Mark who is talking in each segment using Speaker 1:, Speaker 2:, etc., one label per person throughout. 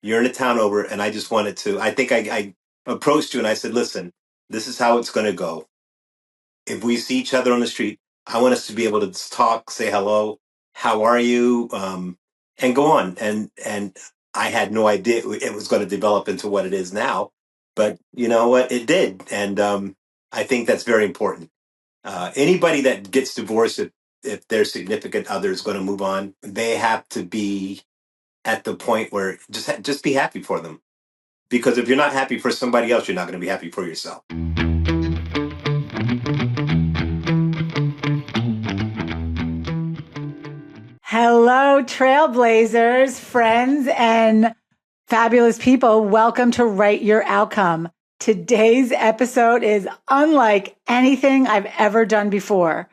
Speaker 1: You're in a town over, and I just wanted to. I think I approached you and I said, "Listen, this is how it's going to go. If we see each other on the street, I want us to be able to talk, say hello, how are you, and go on." And I had no idea it was going to develop into what it is now, but you know what, it did, and I think that's very important. Anybody that gets divorced, if their significant other is going to move on, they have to be at the point where just be happy for them. Because if you're not happy for somebody else, you're not going to be happy for yourself.
Speaker 2: Hello, trailblazers, friends, and fabulous people. Welcome to Write Your Outcome. Today's episode is unlike anything I've ever done before.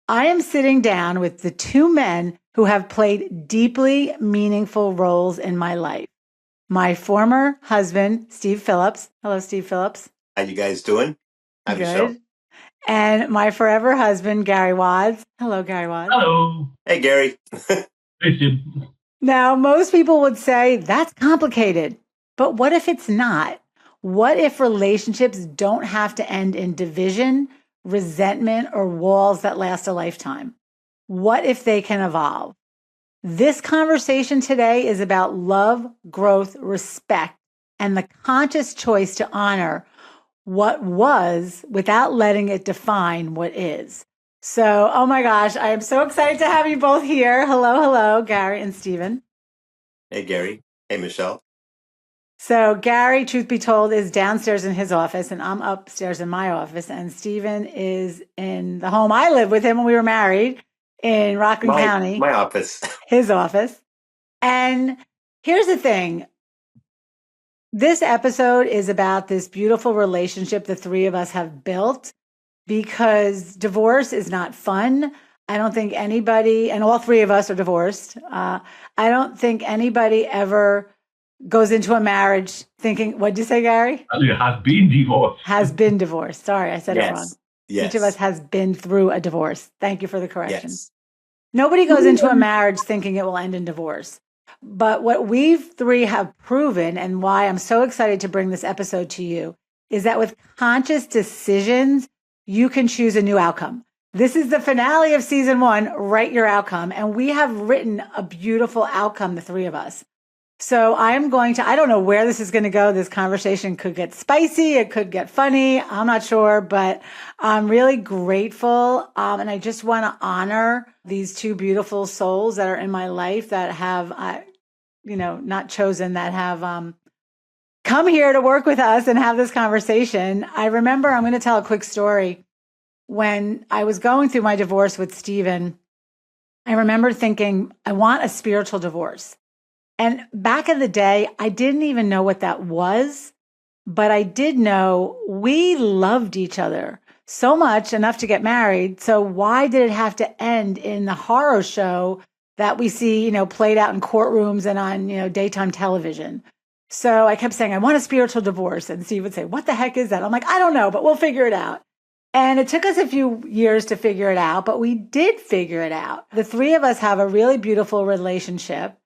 Speaker 2: I am sitting down with the two men who have played deeply meaningful roles in my life. My former husband, Steve Phillips. Hello, Steve Phillips.
Speaker 1: How you guys doing? Hi, Michelle.
Speaker 2: Good. And my forever husband, Gary Wadds. Hello, Gary Wadds.
Speaker 3: Hello.
Speaker 1: Hey, Gary.
Speaker 2: Now, most people would say that's complicated, but what if it's not? What if relationships don't have to end in division, resentment, or walls that last a lifetime? What if they can evolve? This conversation today is about love, growth, respect, and the conscious choice to honor what was without letting it define what is. So, oh my gosh, I am so excited to have you both here. Hello, Gary and Stephen.
Speaker 1: Hey, Gary. Hey, Michelle.
Speaker 2: So Gary, truth be told, is downstairs in his office and I'm upstairs in my office, and Stephen is in the home I lived with him when we were married in Rockland County.
Speaker 1: My office.
Speaker 2: His office. And here's the thing. This episode is about this beautiful relationship the three of us have built, because divorce is not fun. I don't think anybody, and all three of us are divorced. I don't think anybody ever goes into a marriage thinking, what'd you say, Gary?
Speaker 3: Has been divorced.
Speaker 2: Has been divorced. Sorry, I said it wrong.
Speaker 1: Yes.
Speaker 2: Each of us has been through a divorce. Thank you for the correction.
Speaker 1: Yes.
Speaker 2: Nobody goes into a marriage thinking it will end in divorce. But what we three have proven, and why I'm so excited to bring this episode to you, is that with conscious decisions, you can choose a new outcome. This is the finale of season 1, Write Your Outcome. And we have written a beautiful outcome, the three of us. So I don't know where this is going to go. This conversation could get spicy. It could get funny. I'm not sure, but I'm really grateful. And I just want to honor these two beautiful souls that are in my life that have, not chosen, that have come here to work with us and have this conversation. I remember, I'm going to tell a quick story. When I was going through my divorce with Stephen, I remember thinking, I want a spiritual divorce. And back in the day, I didn't even know what that was, but I did know we loved each other so much, enough to get married. So why did it have to end in the horror show that we see, played out in courtrooms and on, daytime television? So I kept saying, I want a spiritual divorce. And Steve would say, what the heck is that? I'm like, I don't know, but we'll figure it out. And it took us a few years to figure it out, but we did figure it out. The three of us have a really beautiful relationship.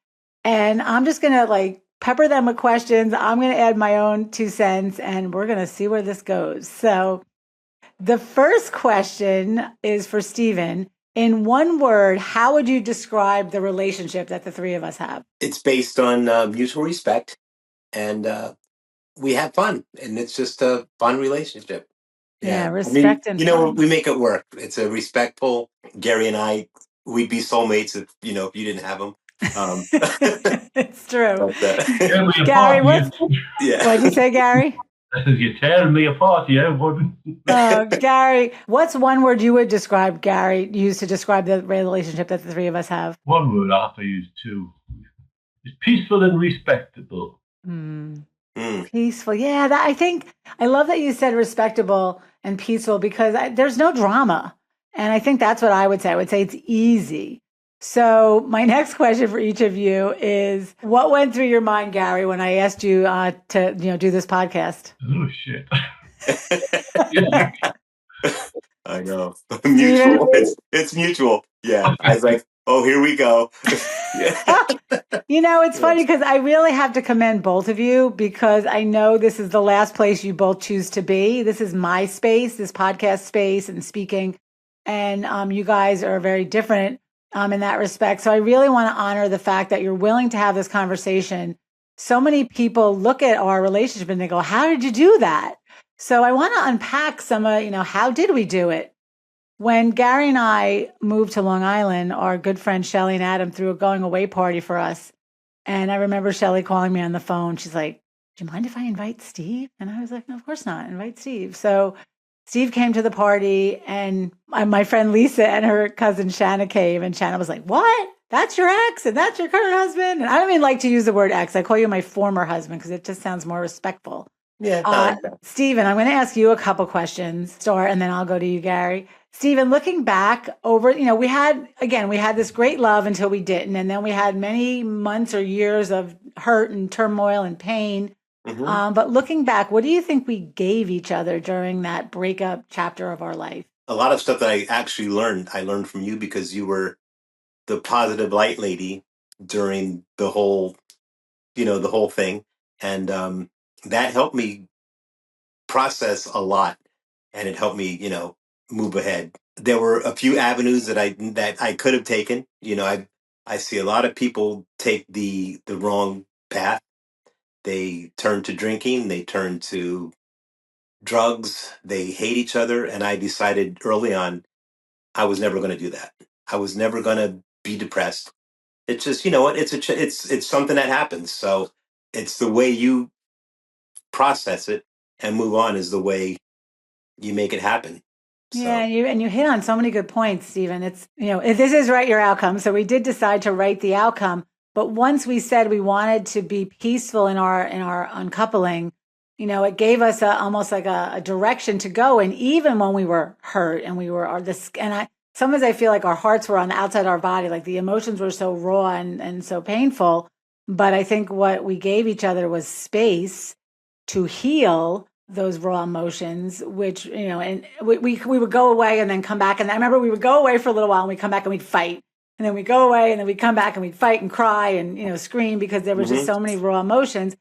Speaker 2: And I'm just going to pepper them with questions. I'm going to add my own 2 cents and we're going to see where this goes. So the first question is for Stephen. In one word, how would you describe the relationship that the three of us have?
Speaker 1: It's based on mutual respect, and we have fun, and it's just a fun relationship.
Speaker 2: Yeah, respect and fun.
Speaker 1: We make it work. It's a respectful. Gary and I, we'd be soulmates if you didn't have them.
Speaker 2: It's true.
Speaker 3: Gary,
Speaker 2: what'd you say, Gary?
Speaker 3: You're tearing me apart,
Speaker 2: Gary, what's one word you would describe, Gary, use to describe the relationship that the three of us have?
Speaker 3: One word I have to use too. It's peaceful and respectable.
Speaker 2: Peaceful. Yeah, I love that you said respectable and peaceful, because there's no drama. And I think that's what I would say. I would say it's easy. So my next question for each of you is, what went through your mind, Gary, when I asked you to do this podcast?
Speaker 3: Oh, shit.
Speaker 1: I know. Mutual. It's mutual. Yeah. I was like, Oh, here we go. Yeah.
Speaker 2: It's funny
Speaker 1: Yes.
Speaker 2: because I really have to commend both of you because I know this is the last place you both choose to be. This is my space, this podcast space and speaking. And you guys are very different in that respect. So I really want to honor the fact that you're willing to have this conversation. So many people look at our relationship and they go, how did you do that? So I want to unpack some of, how did we do it? When Gary and I moved to Long Island, our good friend Shelly and Adam threw a going away party for us. And I remember Shelly calling me on the phone. She's like, do you mind if I invite Steve? And I was like, no, of course not. Invite Steve. So Steve came to the party and my friend Lisa and her cousin Shanna came. And Shanna was like, what? That's your ex and that's your current husband? And I don't even like to use the word ex. I call you my former husband because it just sounds more respectful.
Speaker 1: Yeah, I like that.
Speaker 2: Stephen, I'm going to ask you a couple questions, Star, and then I'll go to you, Gary. Stephen, looking back over, we had this great love until we didn't. And then we had many months or years of hurt and turmoil and pain. But looking back, what do you think we gave each other during that breakup chapter of our life?
Speaker 1: A lot of stuff that I learned from you because you were the positive light lady during the whole thing. And that helped me process a lot and it helped me, move ahead. There were a few avenues that I could have taken. I see a lot of people take the wrong path. They turn to drinking, they turn to drugs, they hate each other, and I decided early on I was never going to do that. I was never going to be depressed. It's just, what, it's something that happens. So it's the way you process it and move on is the way you make it happen.
Speaker 2: Yeah,
Speaker 1: So
Speaker 2: you hit on so many good points, Stephen. It's, if this is write your outcome. So we did decide to write the outcome, but once we said we wanted to be peaceful in our uncoupling, it gave us almost like a direction to go. And even when we were hurt and we were sometimes I feel like our hearts were on the outside our body, like the emotions were so raw and so painful. But I think what we gave each other was space to heal those raw emotions, which, and we would go away and then come back. And I remember we would go away for a little while and we'd come back and we'd fight. And then we'd go away and then we'd come back and we'd fight and cry and, scream because there was just so many raw emotions.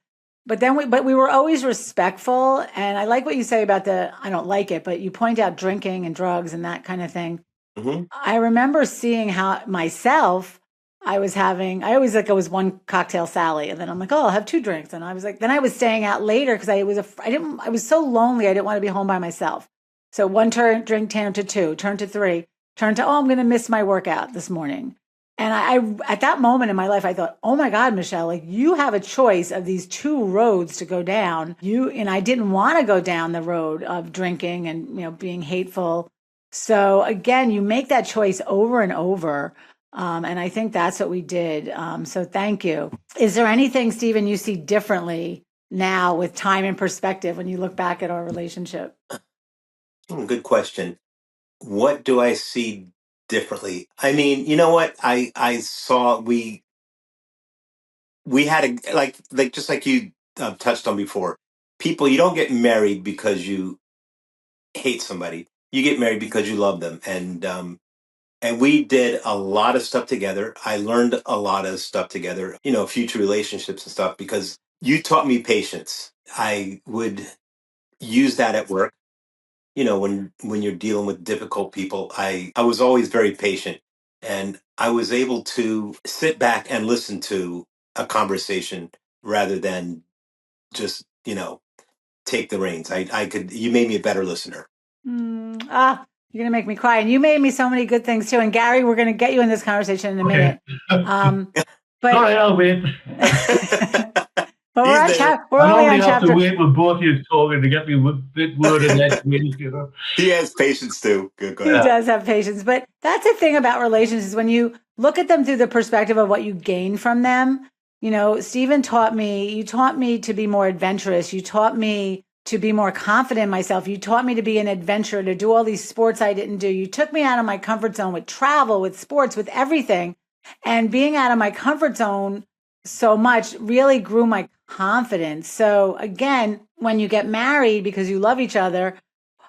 Speaker 2: But we were always respectful. And I like what you say about I don't like it, but you point out drinking and drugs and that kind of thing. I remember seeing how myself, I always like, it was one cocktail Sally. And then I'm like, oh, I'll have 2 drinks. And I was like, then I was staying out later because I was so lonely. I didn't want to be home by myself. So one drink turned to 2, turned to 3, turned to, oh, I'm going to miss my workout this morning. And I at that moment in my life, I thought, oh my God, Michele, like you have a choice of these 2 roads to go down. And I didn't want to go down the road of drinking and, being hateful. So again, you make that choice over and over. And I think that's what we did. So thank you. Is there anything, Stephen, you see differently now with time and perspective when you look back at our relationship?
Speaker 1: good question. What do I see differently? I mean, you know what? I saw we had like just like you touched on before. People, you don't get married because you hate somebody. You get married because you love them, and we did a lot of stuff together. I learned a lot of stuff together. Future relationships and stuff because you taught me patience. I would use that at work. When you're dealing with difficult people, I was always very patient and I was able to sit back and listen to a conversation rather than just, take the reins. You made me a better listener.
Speaker 2: You're going to make me cry. And you made me so many good things too. And Gary, we're going to get you in this conversation in a minute. But
Speaker 3: sorry, I'll wait.
Speaker 2: But we're
Speaker 3: only
Speaker 2: on
Speaker 3: have
Speaker 2: chapter.
Speaker 3: to wait with both of you talking to get me bit word in that.
Speaker 1: He has patience too. Good.
Speaker 2: He does have patience. But that's the thing about relations is when you look at them through the perspective of what you gain from them. Stephen you taught me to be more adventurous. You taught me to be more confident in myself. You taught me to be an adventurer, to do all these sports I didn't do. You took me out of my comfort zone with travel, with sports, with everything. And being out of my comfort zone so much really grew my confidence. So again, when you get married because you love each other,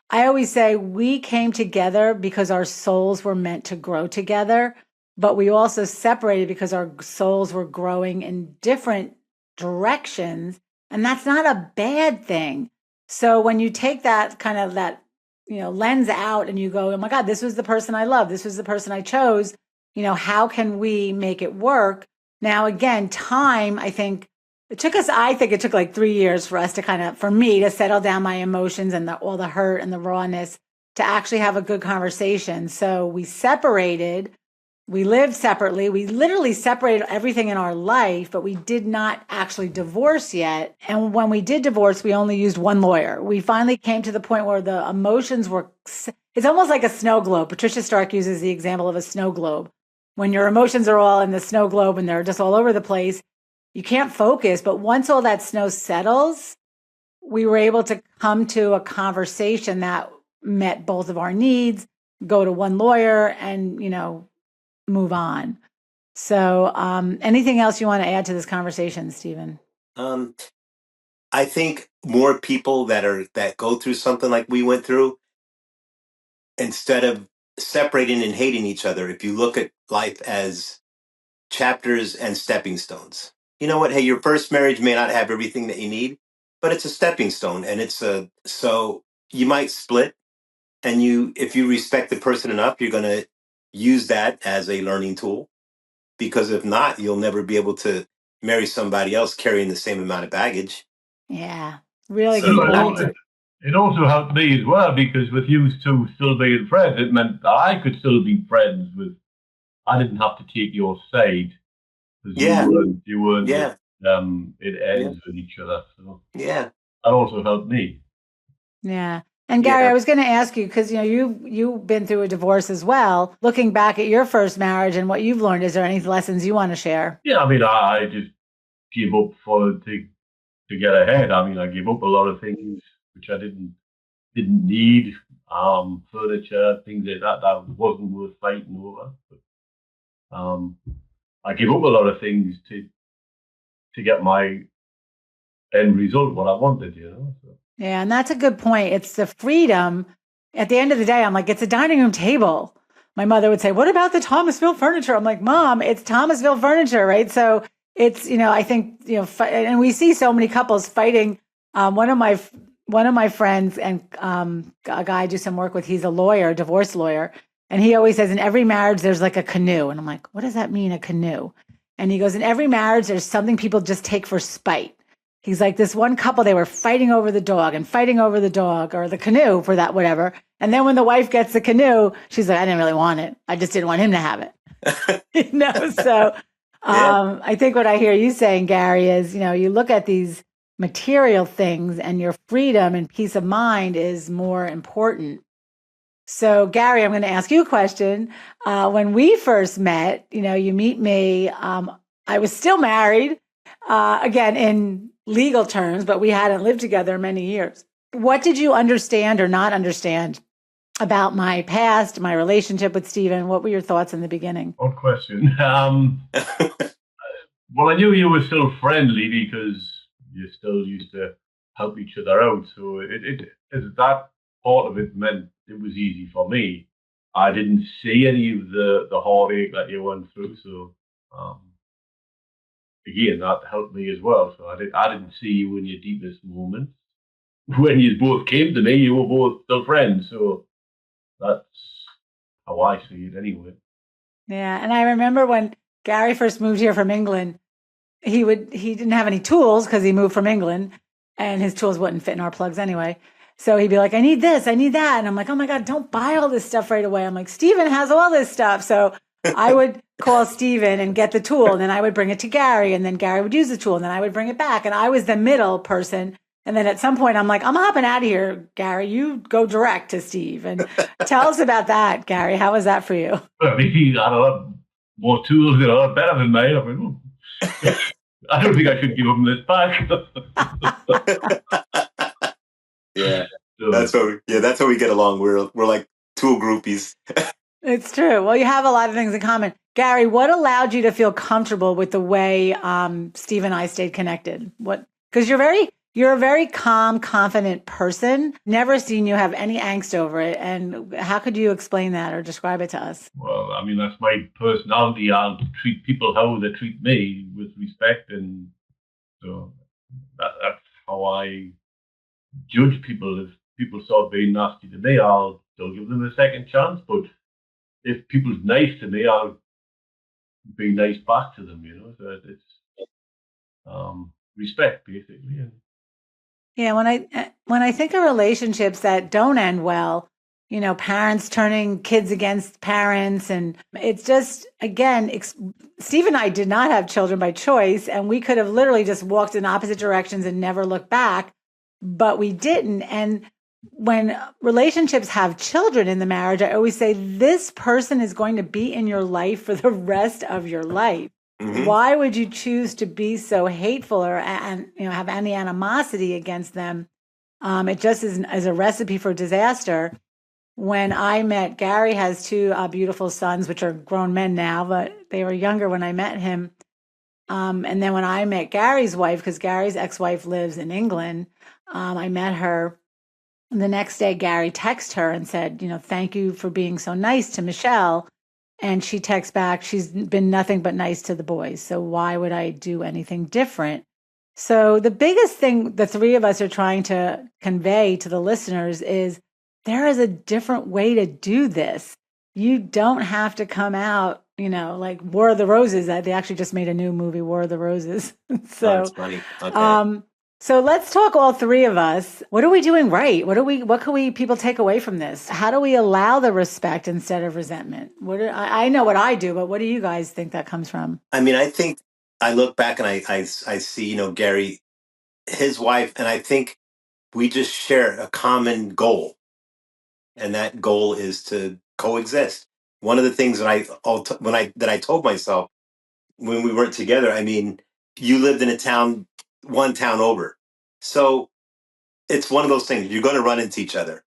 Speaker 2: I always say we came together because our souls were meant to grow together. but we also separated because our souls were growing in different directions. And that's not a bad thing. So when you take that kind of that, lens out and you go, oh my God, this was the person I love. This was the person I chose. How can we make it work? Now, again, time, I think it took like 3 years for us to for me to settle down my emotions and all the hurt and the rawness to actually have a good conversation. So we separated. We lived separately. We literally separated everything in our life, but we did not actually divorce yet. And when we did divorce, we only used one lawyer. We finally came to the point where the emotions it's almost like a snow globe. Patricia Stark uses the example of a snow globe. When your emotions are all in the snow globe and they're just all over the place, you can't focus. But once all that snow settles, we were able to come to a conversation that met both of our needs, go to one lawyer and, move on. So anything else you want to add to this conversation, Stephen?
Speaker 1: I think more people that go through something like we went through, instead of separating and hating each other, if you look at life as chapters and stepping stones, you know what? Hey, your first marriage may not have everything that you need, but it's a stepping stone, and so you might split, and if you respect the person enough, you're going to use that as a learning tool, because if not, you'll never be able to marry somebody else carrying the same amount of baggage.
Speaker 2: Yeah, really good point.
Speaker 3: It also helped me as well, because with you two still being friends, it meant that I could still be friends with. I didn't have to take your side, because you weren't.
Speaker 1: Yeah.
Speaker 3: It ends with each other. So
Speaker 1: yeah,
Speaker 3: that also helped me.
Speaker 2: Yeah. And Gary, I was going to ask you, because you've been through a divorce as well. Looking back at your first marriage and what you've learned, is there any lessons you want to share?
Speaker 3: Yeah, I mean, I just gave up to get ahead. I mean, I gave up a lot of things which I didn't need, furniture, things like that wasn't worth fighting over. But I gave up a lot of things to get my end result, what I wanted, So.
Speaker 2: Yeah, and that's a good point. It's the freedom. At the end of the day, I'm like, it's a dining room table. My mother would say, what about the Thomasville furniture? I'm like, Mom, it's Thomasville furniture, right? So it's, I think, and we see so many couples fighting. One of my friends and a guy I do some work with, he's a lawyer, divorce lawyer. And he always says in every marriage, there's like a canoe. And I'm like, what does that mean, a canoe? And he goes, in every marriage, there's something people just take for spite. He's like, this one couple, they were fighting over the dog or the canoe for that, whatever. And then when the wife gets the canoe, she's like, I didn't really want it. I just didn't want him to have it. So I think what I hear you saying, Gary, is, you look at these material things and your freedom and peace of mind is more important. So Gary, I'm going to ask you a question. When we first met, you meet me, I was still married, again, in legal terms, but we hadn't lived together many years. What did you understand or not understand about my past, my relationship with Stephen? What were your thoughts in the beginning?
Speaker 3: Good question. Well, I knew you were still friendly because you still used to help each other out. So that part of it meant it was easy for me. I didn't see any of the heartache that you went through. So again, that helped me as well. So I didn't see you in your deepest moments. When you both came to me, you were both still friends. So that's how I see it anyway.
Speaker 2: Yeah. And I remember when Gary first moved here from England, he didn't have any tools because he moved from England and his tools wouldn't fit in our plugs anyway. So he'd be like, I need this, I need that. And I'm like, oh my God, don't buy all this stuff right away. I'm like, Stephen has all this stuff. So I would call Stephen and get the tool, and then I would bring it to Gary, and then Gary would use the tool, and then I would bring it back. And I was the middle person. And then at some point, I'm like, I'm hopping out of here, Gary. You go direct to Steve. And tell us about that, Gary. How was that for you?
Speaker 3: Well, he had a lot more tools and a lot better than mine. I mean, I don't think I should give him this back.
Speaker 1: Yeah, that's how we get along. We're like tool groupies.
Speaker 2: It's true. Well, you have a lot of things in common. Gary, what allowed you to feel comfortable with the way Steve and I stayed connected? Because you're You're a very calm, confident person. Never seen you have any angst over it. And how could you explain that or describe it to us?
Speaker 3: Well, I mean, that's my personality. I'll treat people how they treat me, with respect, and so that's how I judge people. If people start being nasty to me, I'll still give them a second chance. But if people's nice to me, I'll be nice back to them. So it's respect, basically.
Speaker 2: Yeah, when I think of relationships that don't end well, parents turning kids against parents, and it's just again, Steve and I did not have children by choice, and we could have literally just walked in opposite directions and never looked back, but we didn't. And when relationships have children in the marriage, I always say this person is going to be in your life for the rest of your life.
Speaker 1: Mm-hmm.
Speaker 2: Why would you choose to be so hateful or have any animosity against them? It just is a recipe for disaster. When I met Gary, has two beautiful sons, which are grown men now, but they were younger when I met him. And then when I met Gary's wife, because Gary's ex-wife lives in England, I met her. And the next day, Gary texted her and said, thank you for being so nice to Michele. And she texts back, she's been nothing but nice to the boys. So why would I do anything different? So the biggest thing the three of us are trying to convey to the listeners is there is a different way to do this. You don't have to come out, like War of the Roses. They actually just made a new movie, War of the Roses. So
Speaker 1: that's funny. Okay.
Speaker 2: So let's talk, all three of us. What are we doing right? What can people take away from this? How do we allow the respect instead of resentment? I know what I do, but what do you guys think that comes from?
Speaker 1: I mean, I think I look back and I see, Gary, his wife, and I think we just share a common goal. And that goal is to coexist. One of the things that I told myself when we weren't together, I mean, you lived in one town over. So it's one of those things. You're going to run into each other.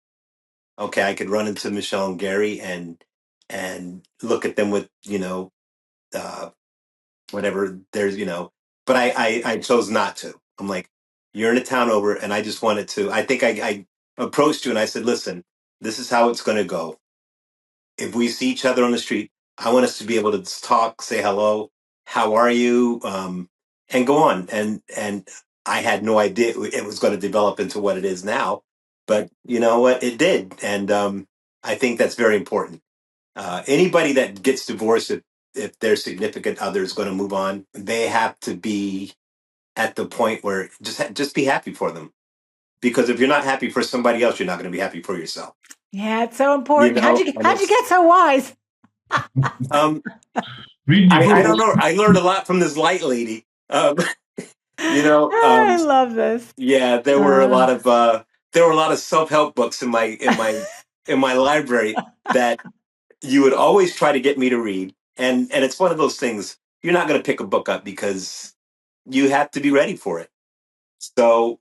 Speaker 1: Okay, I could run into Michele and Gary and look at them with, uh, whatever there's, but I chose not to. I'm like, you're in a town over, and I just wanted to. I think I approached you and I said, listen, this is how it's going to go. If we see each other on the street, I want us to be able to talk, say hello, how are you, and go on. And I had no idea it was going to develop into what it is now, but you know what, it did, and I think that's very important. Anybody that gets divorced, if their significant other is going to move on, they have to be at the point where just be happy for them. Because if you're not happy for somebody else, you're not going to be happy for yourself.
Speaker 2: Yeah, it's so important. How'd you
Speaker 1: And
Speaker 2: get so wise?
Speaker 1: I don't know. I learned a lot from this light lady.
Speaker 2: I love this.
Speaker 1: Yeah, there were a lot of self-help books in my library that you would always try to get me to read. And it's one of those things, you're not going to pick a book up because you have to be ready for it. So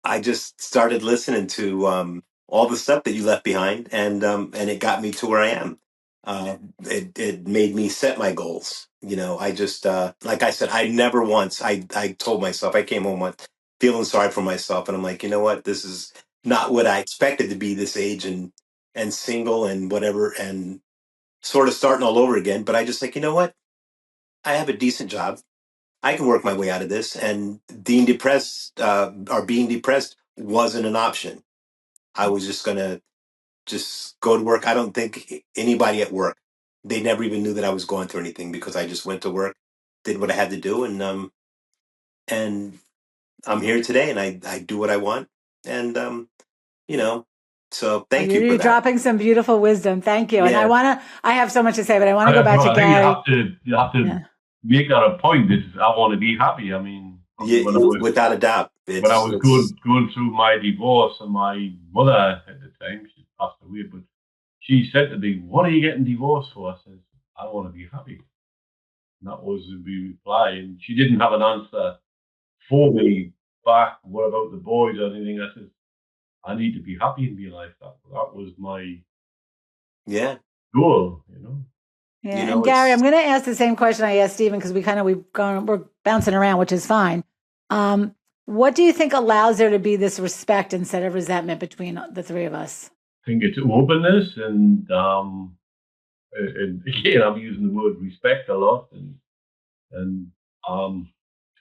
Speaker 1: I just started listening to all the stuff that you left behind, and it got me to where I am. It made me set my goals. I just like I said, I never once I told myself, I came home once feeling sorry for myself, and I'm like, you know what, this is not what I expected to be this age and single and whatever, and sort of starting all over again. But I just like, you know what, I have a decent job. I can work my way out of this, and being depressed wasn't an option. I was just gonna just go to work. I don't think anybody at work, they never even knew that I was going through anything, because I just went to work, did what I had to do, and I'm here today, and I do what I want, and you know, so thank you for
Speaker 2: You're
Speaker 1: that.
Speaker 2: dropping some beautiful wisdom. Thank you.
Speaker 1: Yeah.
Speaker 2: And I have so much to say, but I want to go back to Gary.
Speaker 3: You have to make that a point. I want to be happy. I mean,
Speaker 1: without a doubt.
Speaker 3: When I was going through my divorce, and my mother at the time, she passed away, but she said to me, "What are you getting divorced for?" I said, "I want to be happy." And that was the reply. And she didn't have an answer for me back. What about the boys or anything? I said, I need to be happy in my life. That was my goal,
Speaker 2: Yeah, and Gary, I'm going to ask the same question I asked Stephen, because we're bouncing around, which is fine. What do you think allows there to be this respect instead of resentment between the three of us?
Speaker 3: I think it's openness and again, I'm using the word respect a lot, and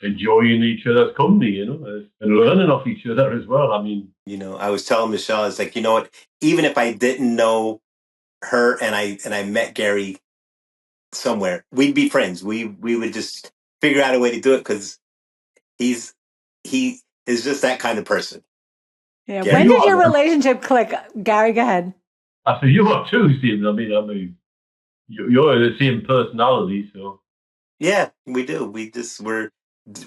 Speaker 3: enjoying each other's company, and learning off each other as well. I mean,
Speaker 1: I was telling Michelle, it's like, you know what? Even if I didn't know her and I met Gary somewhere, we'd be friends. We would just figure out a way to do it because he is just that kind of person.
Speaker 2: Yeah.
Speaker 1: Gary,
Speaker 2: When did your relationship click? Gary, go ahead.
Speaker 3: I said you are too, Stephen. I mean, you're the same personality, so.
Speaker 1: Yeah, we do. We're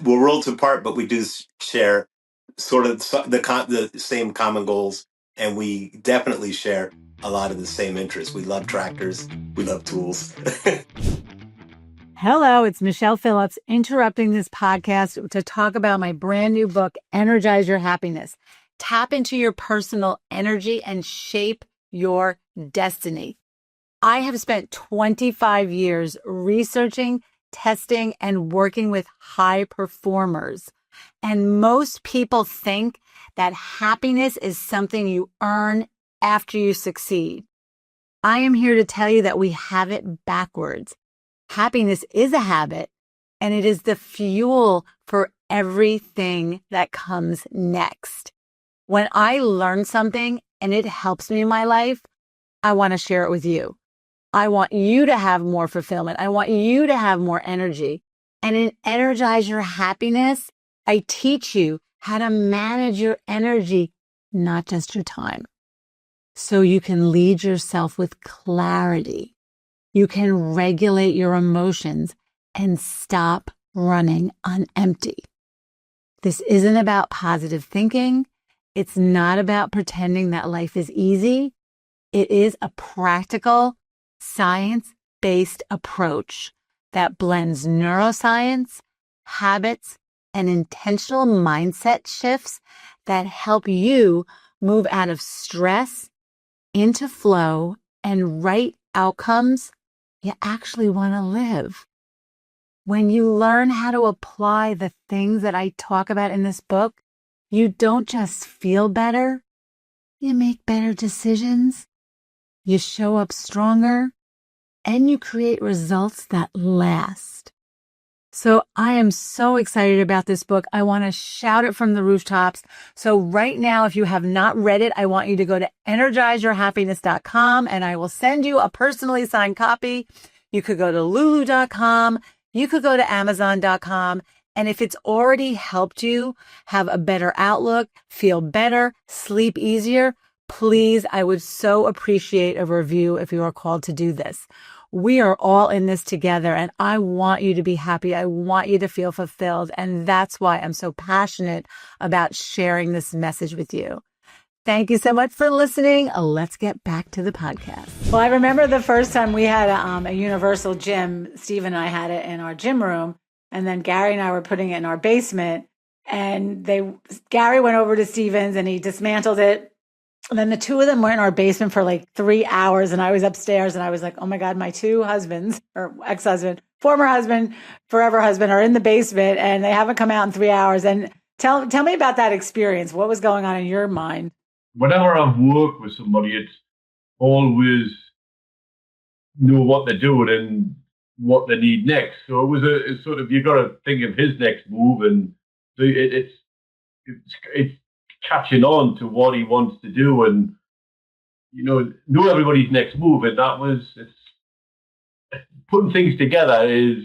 Speaker 1: worlds apart, but we do share sort of the same common goals, and we definitely share a lot of the same interests. We love tractors. We love tools.
Speaker 2: Hello, it's Michele Phillips interrupting this podcast to talk about my brand new book, Energize Your Happiness. Tap into your personal energy and shape your destiny. I have spent 25 years researching, testing, and working with high performers. And most people think that happiness is something you earn after you succeed. I am here to tell you that we have it backwards. Happiness is a habit, and it is the fuel for everything that comes next. When I learn something and it helps me in my life, I want to share it with you. I want you to have more fulfillment. I want you to have more energy. And in Energize Your Happiness, I teach you how to manage your energy, not just your time, so you can lead yourself with clarity. You can regulate your emotions and stop running on empty. This isn't about positive thinking. It's not about pretending that life is easy. It is a practical, science-based approach that blends neuroscience, habits, and intentional mindset shifts that help you move out of stress into flow and right outcomes you actually want to live. When you learn how to apply the things that I talk about in this book, you don't just feel better, you make better decisions, you show up stronger, and you create results that last. So I am so excited about this book. I want to shout it from the rooftops. So right now, if you have not read it, I want you to go to energizeyourhappiness.com and I will send you a personally signed copy. You could go to lulu.com. You could go to amazon.com. And if it's already helped you have a better outlook, feel better, sleep easier, please, I would so appreciate a review if you are called to do this. We are all in this together, and I want you to be happy. I want you to feel fulfilled. And that's why I'm so passionate about sharing this message with you. Thank you so much for listening. Let's get back to the podcast. Well, I remember the first time we had a universal gym. Steve and I had it in our gym room, and then Gary and I were putting it in our basement. And Gary went over to Steven's and he dismantled it. And then the two of them were in our basement for like 3 hours. And I was upstairs and I was like, oh my God, my two husbands, or ex-husband, former husband, forever husband, are in the basement and they haven't come out in 3 hours. And tell me about that experience. What was going on in your mind?
Speaker 3: Whenever I've worked with somebody, it's always know what they're doing and what they need next. So it was a sort of, you got to think of his next move, and so it's catching on to what he wants to do, and know everybody's next move. And it's putting things together. Is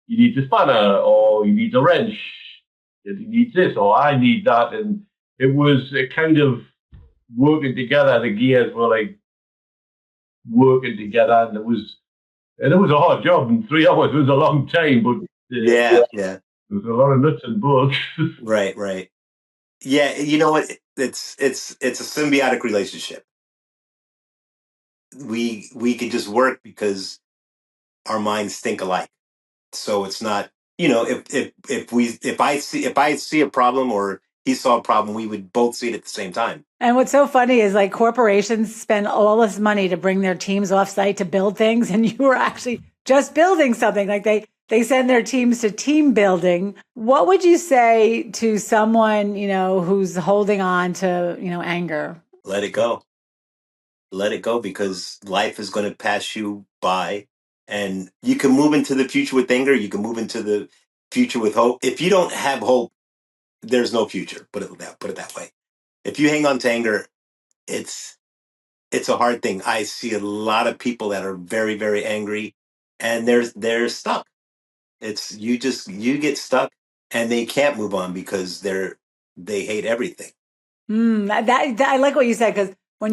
Speaker 3: you need the spanner, or you need the wrench, you need this, or I need that, and it was a kind of working together. The gears were like working together, and it was a hard job. And 3 hours was a long time, but
Speaker 1: yeah,
Speaker 3: there was a lot of nuts and bolts.
Speaker 1: Right. Yeah, you know what? It's a symbiotic relationship. We could just work because our minds think alike. So it's not, if I see a problem or he saw a problem, we would both see it at the same time.
Speaker 2: And what's so funny is like corporations spend all this money to bring their teams off site to build things, and you were actually just building something. Like they send their teams to team building. What would you say to someone, who's holding on to, anger?
Speaker 1: Let it go. Let it go, because life is going to pass you by, and you can move into the future with anger. You can move into the future with hope. If you don't have hope, there's no future. Put it that way. If you hang on to anger, it's a hard thing. I see a lot of people that are very, very angry, and they're stuck. You get stuck, and they can't move on because they hate everything.
Speaker 2: That I like what you said, because when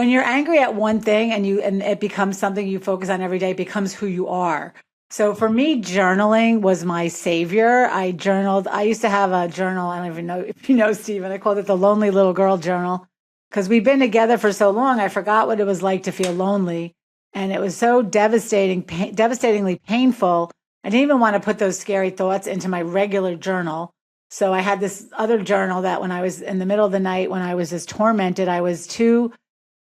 Speaker 2: you're angry at one thing and it becomes something you focus on every day, it becomes who you are. So for me, journaling was my savior. I journaled. I used to have a journal. I don't even know if you know, Stephen. I called it the Lonely Little Girl Journal, because we've been together for so long. I forgot what it was like to feel lonely. And it was so devastatingly painful. I didn't even want to put those scary thoughts into my regular journal. So I had this other journal that when I was in the middle of the night, when I was just tormented, I was too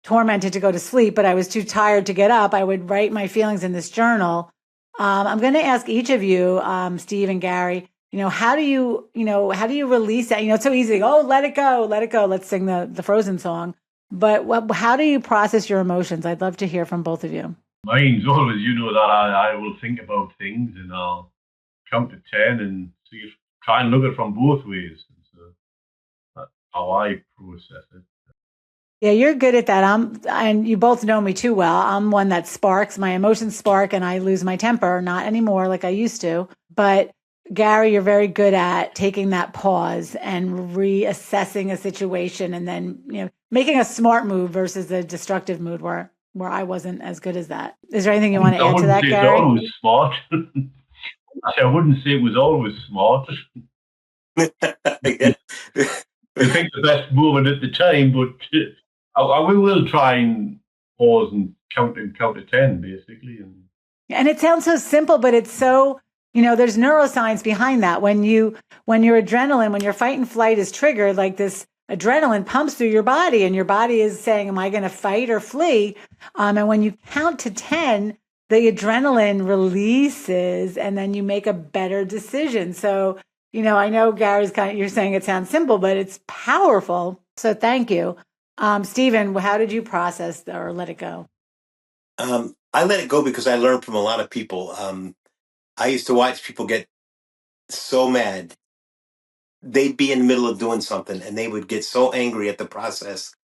Speaker 2: tormented to go to sleep, but I was too tired to get up. I would write my feelings in this journal. I'm going to ask each of you, Steve and Gary, how do you release that? It's so easy to go, oh, let it go, let it go. Let's sing the Frozen song. But how do you process your emotions? I'd love to hear from both of you.
Speaker 3: Mine's always, that I will think about things and I'll count to 10 and try and look at it from both ways. So that's how I process it.
Speaker 2: Yeah, you're good at that. And you both know me too well. I'm one that sparks, my emotions spark, and I lose my temper. Not anymore like I used to. But Gary, you're very good at taking that pause and reassessing a situation, and then making a smart move versus a destructive mood where I wasn't as good as that. Is there anything you want to add to that, Gary?
Speaker 3: I wouldn't say it's always smart. I wouldn't say it was always smart. I think the best movement at the time, but we will try and pause and count to 10, basically.
Speaker 2: And it sounds so simple, but it's so, there's neuroscience behind that. When your adrenaline, when your fight and flight is triggered, like this adrenaline pumps through your body, and your body is saying, am I going to fight or flee? And when you count to 10, the adrenaline releases, and then you make a better decision. So, I know Gary's you're saying it sounds simple, but it's powerful. So thank you. Stephen, how did you process or let it go?
Speaker 1: I let it go because I learned from a lot of people. I used to watch people get so mad. They'd be in the middle of doing something and they would get so angry at the process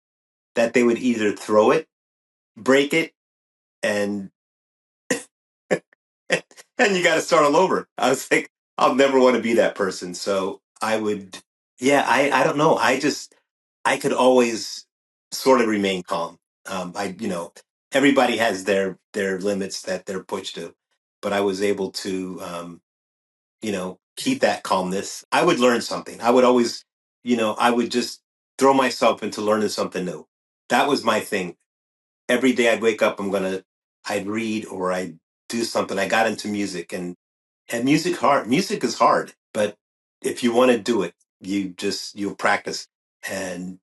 Speaker 1: that they would either throw it, break it, and and you got to start all over. I was like, I'll never want to be that person. So I would, I don't know. I could always sort of remain calm. Everybody has their limits that they're pushed to, but I was able to, keep that calmness. I would learn something. I would always, I would just throw myself into learning something new. That was my thing. Every day I'd wake up, I'd read or I'd do something. I got into music, and music is hard, but if you want to do it, you'll practice. And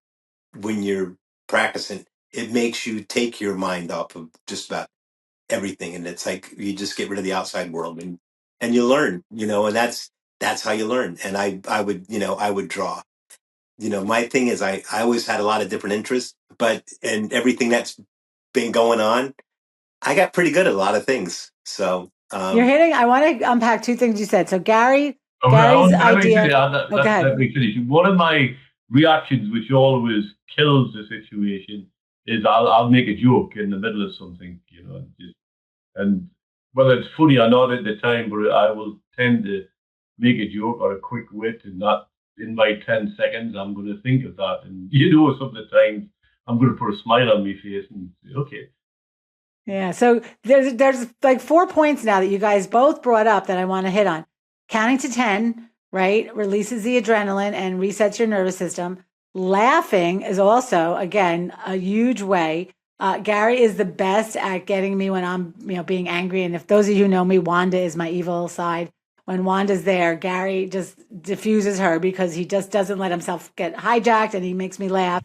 Speaker 1: when you're practicing, it makes you take your mind off of just about everything. And it's like, you just get rid of the outside world, and you learn, and that's how you learn. And I would draw. My thing is I always had a lot of different interests, and everything that's been going on, I got pretty good at a lot of things. So
Speaker 2: I want to unpack two things you said. So Gary's
Speaker 3: idea.
Speaker 2: Go ahead.
Speaker 3: One of my reactions, which always kills the situation, is I'll make a joke in the middle of something, and whether it's funny or not at the time, but I will tend to make a joke or a quick wit, and not in my 10 seconds, I'm going to think of that. And some of the times I'm going to put a smile on my face and say, okay.
Speaker 2: Yeah. So there's like 4 points now that you guys both brought up that I want to hit on. Counting to 10, right? Releases the adrenaline and resets your nervous system. Laughing is also, again, a huge way. Gary is the best at getting me when I'm, being angry. And if those of you who know me, Wanda is my evil side. When Wanda's there, Gary just diffuses her because he just doesn't let himself get hijacked, and he makes me laugh.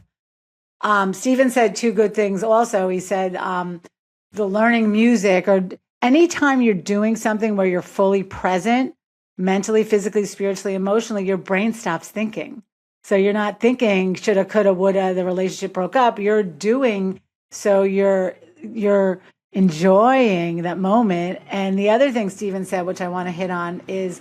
Speaker 2: Stephen said two good things also. He said the learning music, and anytime you're doing something where you're fully present, mentally, physically, spiritually, emotionally, your brain stops thinking. So you're not thinking shoulda, coulda, woulda, the relationship broke up. You're doing, so you're enjoying that moment. And the other thing Stephen said, which I want to hit on, is,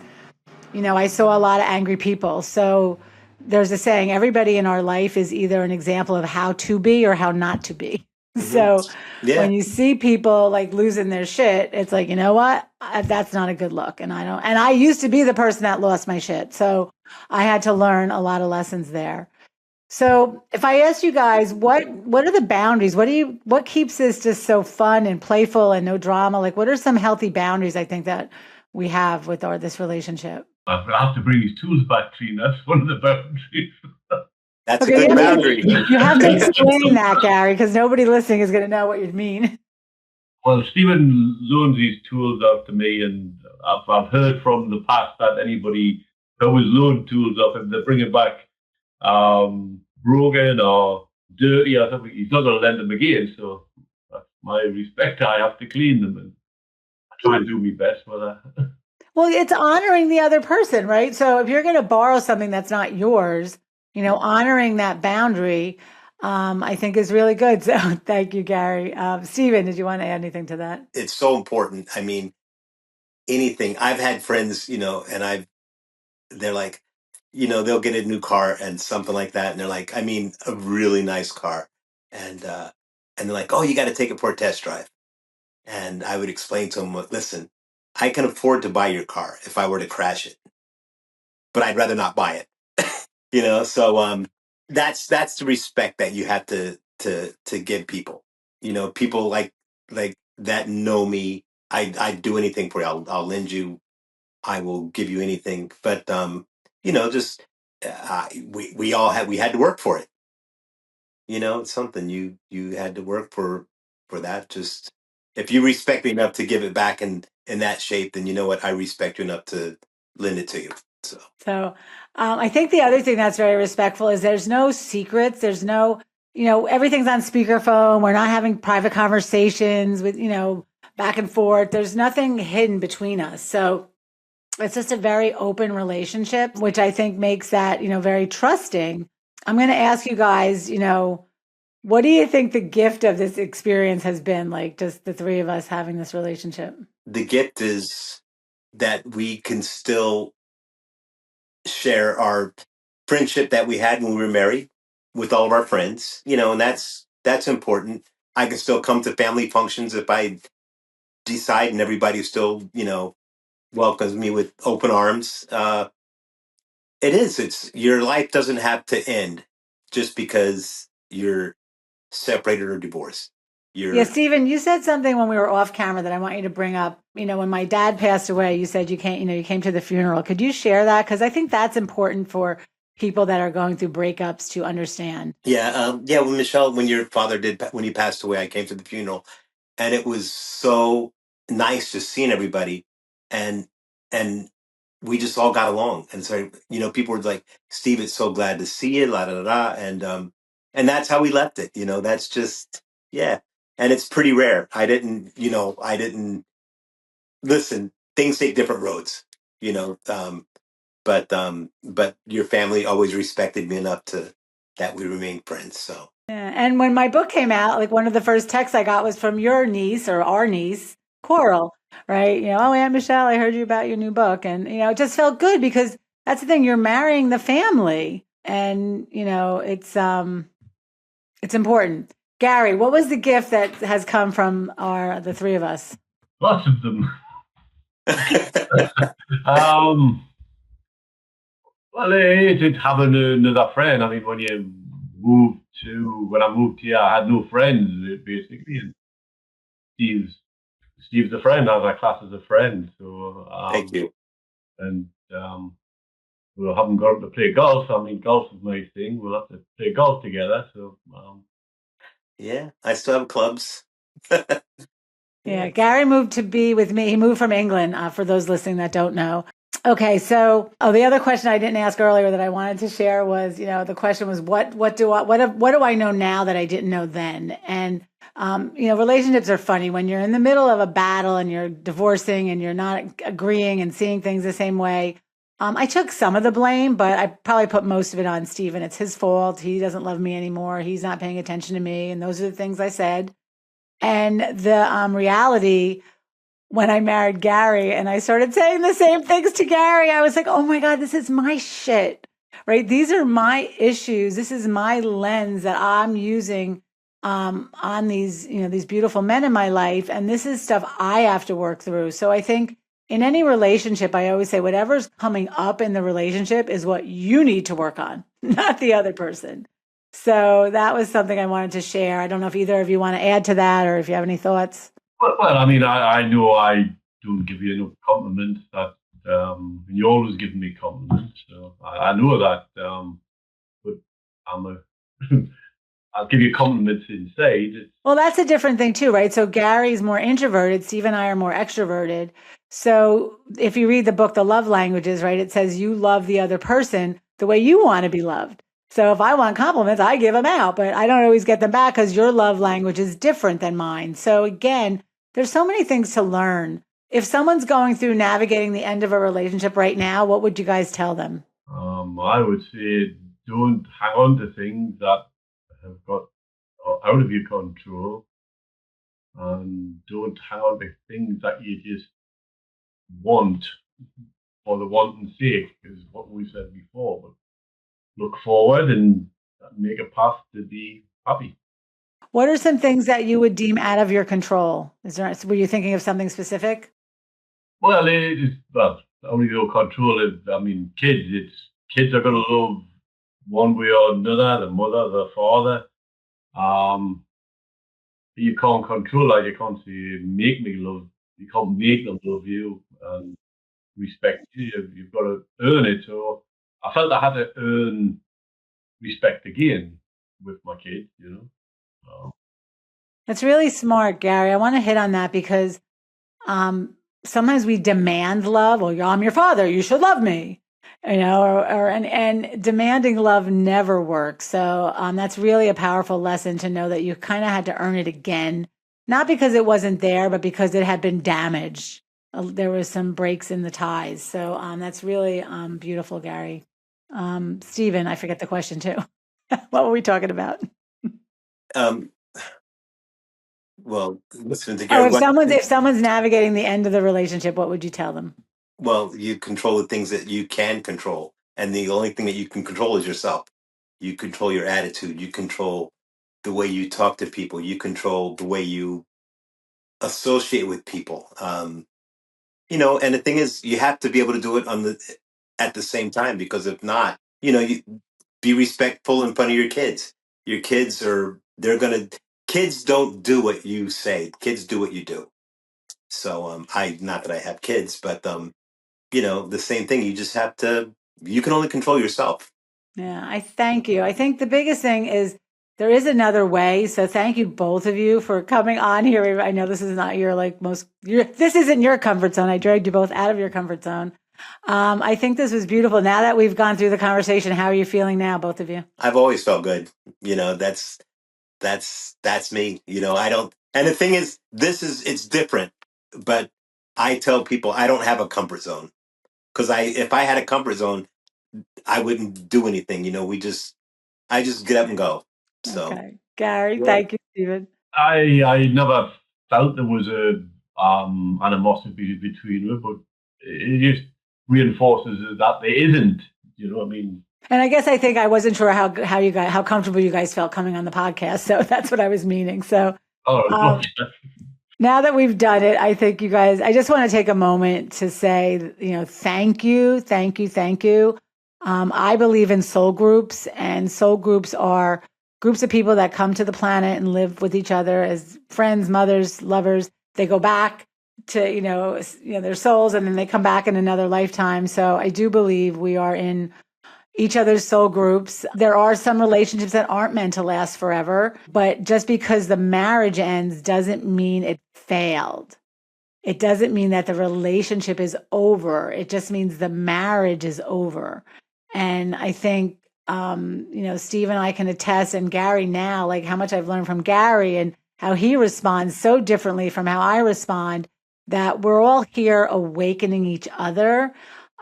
Speaker 2: I saw a lot of angry people. So there's a saying, everybody in our life is either an example of how to be or how not to be. So when you see people like losing their shit, it's like, you know what? That's not a good look. And I used to be the person that lost my shit. So I had to learn a lot of lessons there. So if I ask you guys, what are the boundaries? What keeps this just so fun and playful and no drama? Like, what are some healthy boundaries I think that we have with this relationship?
Speaker 3: I have to bring his tools back clean. That's one of the boundaries.
Speaker 1: That's a good boundary.
Speaker 2: You have to explain that, Gary, because nobody listening is going to know what you mean.
Speaker 3: Well, Stephen loans his tools out to me, and I've heard from the past that anybody who always loaned tools off him, they bring it back broken or dirty or something. He's not going to lend them again. So that's my respect. I have to clean them, and I try and do my best for that.
Speaker 2: Well, it's honoring the other person, right? So if you're going to borrow something that's not yours, honoring that boundary, I think is really good. So thank you, Gary. Stephen, did you want to add anything to that?
Speaker 1: It's so important. I mean, anything. I've had friends, and they're like, they'll get a new car and something like that. And they're like, I mean, a really nice car. And they're like, oh, you got to take it for a test drive. And I would explain to them, listen, I can afford to buy your car if I were to crash it, but I'd rather not buy it. So that's the respect that you have to give people. People like that know me. I do anything for you. I'll lend you. I will give you anything. But just we had to work for it. It's something you had to work for that. Just if you respect me enough to give it back in that shape, then you know what, I respect you enough to lend it to you.
Speaker 2: So I think the other thing that's very respectful is there's no secrets. There's no, everything's on speakerphone. We're not having private conversations with, back and forth. There's nothing hidden between us. So it's just a very open relationship, which I think makes that, very trusting. I'm going to ask you guys, what do you think the gift of this experience has been, like just the three of us having this relationship?
Speaker 1: The gift is that we can still share our friendship that we had when we were married with all of our friends, and that's important. I can still come to family functions if I decide, and everybody still, welcomes me with open arms. It's your life doesn't have to end just because you're separated or divorced.
Speaker 2: Yeah, Stephen, you said something when we were off camera that I want you to bring up. When my dad passed away, you said you came to the funeral. Could you share that? Because I think that's important for people that are going through breakups to understand.
Speaker 1: Yeah. When Michelle, when your father when he passed away, I came to the funeral, and it was so nice just seeing everybody, and we just all got along. And so, people were like, Steve, it's so glad to see you, la da da da. And that's how we left it. That's just, yeah. And it's pretty rare. I didn't listen, things take different roads, but your family always respected me enough that we remain friends. So.
Speaker 2: Yeah. And when my book came out, like one of the first texts I got was from your niece or our niece, Coral, right? Oh, Aunt Michele, I heard you about your new book. And, it just felt good because that's the thing. You're marrying the family and, it's important. Gary, what was the gift that has come from the three of us?
Speaker 3: Lots of them. Well, it's having another friend. I mean, when I moved here, I had no friends basically, and Steve's a friend. I have a class as a friend. So
Speaker 1: thank you.
Speaker 3: And we haven't got to play golf. I mean, golf is my thing. We'll have to play golf together. So
Speaker 1: yeah, I still have clubs.
Speaker 2: Yeah, Gary moved to be with me. He moved from England, for those listening that don't know. Okay, so the other question I didn't ask earlier that I wanted to share was, the question was, what do I know now that I didn't know then? And Relationships are funny when you're in the middle of a battle and you're divorcing and you're not agreeing and seeing things the same way. I took some of the blame, but I probably put most of it on Steven. It's his fault. He doesn't love me anymore. He's not paying attention to me. And those are the things I said. And the reality, when I married Gary and I started saying the same things to Gary, I was like, oh my God, this is my shit, right? These are my issues. This is my lens that I'm using on these beautiful men in my life. And this is stuff I have to work through. So I think in any relationship, I always say whatever's coming up in the relationship is what you need to work on, not the other person. So that was something I wanted to share. I don't know if either of you want to add to that or if you have any thoughts.
Speaker 3: Well, I mean, I know I don't give you enough compliments. That you always give me compliments, so I know that. But I'll give you compliments inside.
Speaker 2: Well, that's a different thing too, right? So Gary's more introverted. Steve and I are more extroverted. So if you read the book, The Love Languages, right, it says you love the other person the way you want to be loved. So if I want compliments, I give them out, but I don't always get them back because your love language is different than mine. So again, there's so many things to learn. If someone's going through navigating the end of a relationship right now, what would you guys tell them?
Speaker 3: I would say don't hang on to things that have got out of your control, and don't hang on to things that you just want for the wanting sake, is what we said before. But look forward and make a path to be happy.
Speaker 2: What are some things that you would deem out of your control? Were you thinking of something specific?
Speaker 3: Well, only your control is, I mean, kids are going to love one way or another, the mother, the father. You can't control that. You can't say, you can't make them love you and respect you. You've got to earn it. So I felt I had to earn respect again with my kids,
Speaker 2: That's really smart, Gary. I want to hit on that because sometimes we demand love. Well, I'm your father. You should love me. And demanding love never works. So that's really a powerful lesson to know that you kind of had to earn it again, not because it wasn't there, but because it had been damaged. There was some breaks in the ties. So that's really beautiful, Gary. Stephen, I forget the question too. What were we talking about?
Speaker 1: Well, listen to Gary.
Speaker 2: If someone's navigating the end of the relationship, what would you tell them?
Speaker 1: Well, you control the things that you can control. And the only thing that you can control is yourself. You control your attitude. You control the way you talk to people. You control the way you associate with people. And the thing is, you have to be able to do it at the same time, because if not, you be respectful in front of your kids. Your kids kids don't do what you say. Kids do what you do. So, not that I have kids, but, the same thing. You can only control yourself.
Speaker 2: Yeah, I thank you. I think the biggest thing is there is another way. So thank you both of you for coming on here. I know this is not this isn't your comfort zone. I dragged you both out of your comfort zone. I think this was beautiful. Now that we've gone through the conversation, how are you feeling now, both of you?
Speaker 1: I've always felt good. That's me. I don't, and the thing is, it's different, but I tell people I don't have a comfort zone, because if I had a comfort zone, I wouldn't do anything. I just get up and go. So,
Speaker 2: okay. Gary,
Speaker 1: yeah.
Speaker 2: Thank you, Stephen.
Speaker 3: I never felt there was a animosity between us, but it just reinforces that there isn't. You know what I mean?
Speaker 2: And I guess I wasn't sure how comfortable you guys felt coming on the podcast. So that's what I was meaning. So now that we've done it, I think you guys, I just want to take a moment to say, thank you, thank you, thank you. I believe in soul groups, and soul groups are groups of people that come to the planet and live with each other as friends, mothers, lovers. They go back to, their souls, and then they come back in another lifetime. So I do believe we are in each other's soul groups. There are some relationships that aren't meant to last forever, but just because the marriage ends doesn't mean it failed. It doesn't mean that the relationship is over. It just means the marriage is over. And I think, Steve and I can attest, and Gary now, like how much I've learned from Gary, and how he responds so differently from how I respond, that we're all here awakening each other.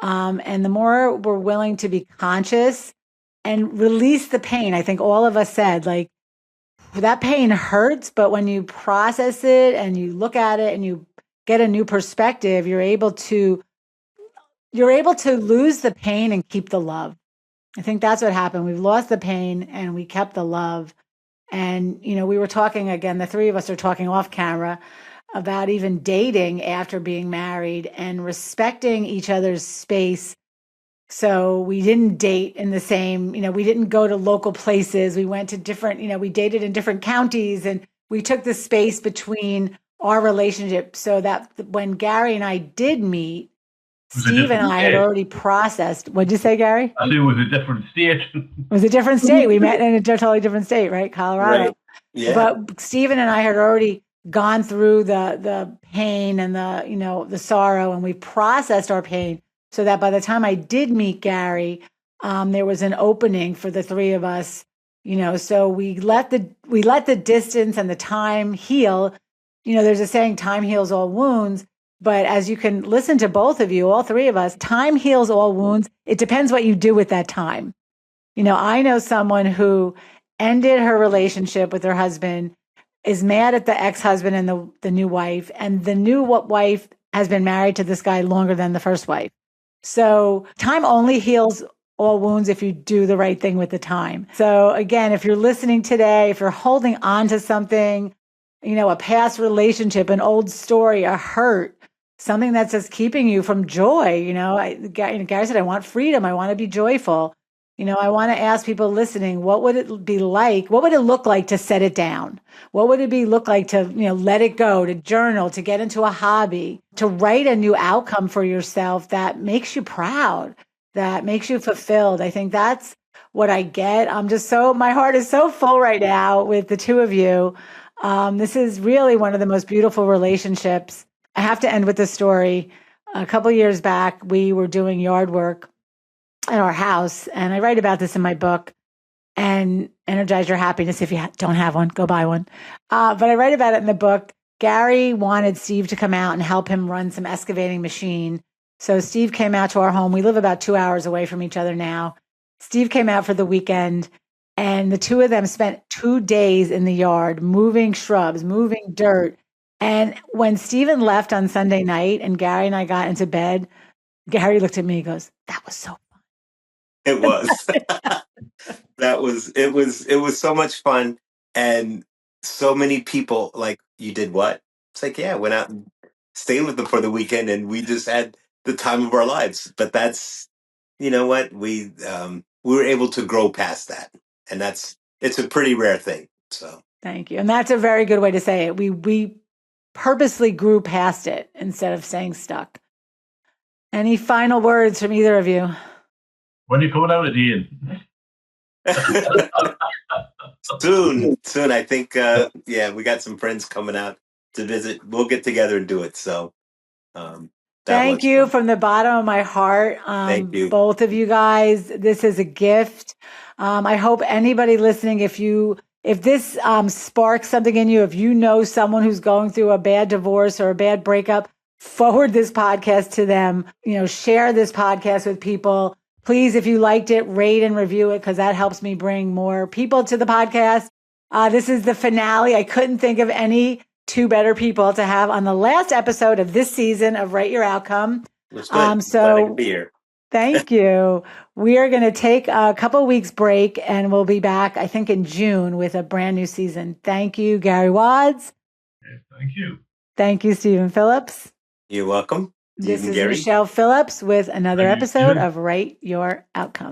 Speaker 2: And the more we're willing to be conscious and release the pain, I think all of us said, like, that pain hurts, but when you process it and you look at it and you get a new perspective, you're able to lose the pain and keep the love. I think that's what happened. We've lost the pain and we kept the love. And, we were talking again, the three of us are talking off camera about even dating after being married and respecting each other's space. So we didn't date in the same, we didn't go to local places. We went to different, we dated in different counties, and we took the space between our relationship so that when Gary and I did meet, Steve and I had already processed. What'd you say, Gary?
Speaker 3: I think it was a different state.
Speaker 2: It was a different state. We met in a totally different state, right? Colorado.
Speaker 1: Right. Yeah.
Speaker 2: But Stephen and I had already gone through the pain and the sorrow, and we processed our pain so that by the time I did meet Gary, there was an opening for the three of us, so we let the distance and the time heal. There's a saying, time heals all wounds. But as you can listen to both of you, all three of us, time heals all wounds. It depends what you do with that time. I know someone who ended her relationship with her husband, is mad at the ex-husband and the new wife, and the new wife has been married to this guy longer than the first wife. So time only heals all wounds if you do the right thing with the time. So again, if you're listening today, if you're holding on to something, a past relationship, an old story, a hurt, something that's just keeping you from joy, Gary said, I want freedom. I want to be joyful. I want to ask people listening, what would it be like? What would it look like to set it down? What would it look like to, let it go, to journal, to get into a hobby, to write a new outcome for yourself that makes you proud, that makes you fulfilled? I think that's what I get. My heart is so full right now with the two of you. This is really one of the most beautiful relationships. I have to end with this story. A couple of years back, we were doing yard work at our house, and I write about this in my book, and Energize Your Happiness. If you don't have one, go buy one. But I write about it in the book. Gary wanted Steve to come out and help him run some excavating machine. So Steve came out to our home. We live about 2 hours away from each other now. Steve came out for the weekend, and the two of them spent 2 days in the yard, moving shrubs, moving dirt. And when Steven left on Sunday night and Gary and I got into bed, Gary looked at me and goes, that was so fun.
Speaker 1: It was. It was so much fun. And so many people like, you did what? It's like, yeah, went out and stayed with them for the weekend, and we just had the time of our lives. But that's, what? We were able to grow past that. And it's a pretty rare thing. So
Speaker 2: thank you. And that's a very good way to say it. We purposely grew past it instead of staying stuck. Any final words from either of you?
Speaker 3: When are you coming out again?
Speaker 1: Soon. I think, we got some friends coming out to visit. We'll get together and do it. So,
Speaker 2: thank you from the bottom of my heart.
Speaker 1: Thank you,
Speaker 2: both of you guys. This is a gift. I hope anybody listening, if this sparks something in you, if you know someone who's going through a bad divorce or a bad breakup, forward this podcast to them. Share this podcast with people. Please, if you liked it, rate and review it, because that helps me bring more people to the podcast. This is the finale. I couldn't think of any two better people to have on the last episode of this season of Write Your Outcome.
Speaker 1: So
Speaker 2: thank you. We are going to take a couple weeks break, and we'll be back, I think, in June with a brand new season. Thank you, Gary Wadds.
Speaker 3: Thank you.
Speaker 2: Thank you, Stephen Phillips.
Speaker 1: You're welcome.
Speaker 2: This is Michele Phillips with another episode of Write Your Outcome.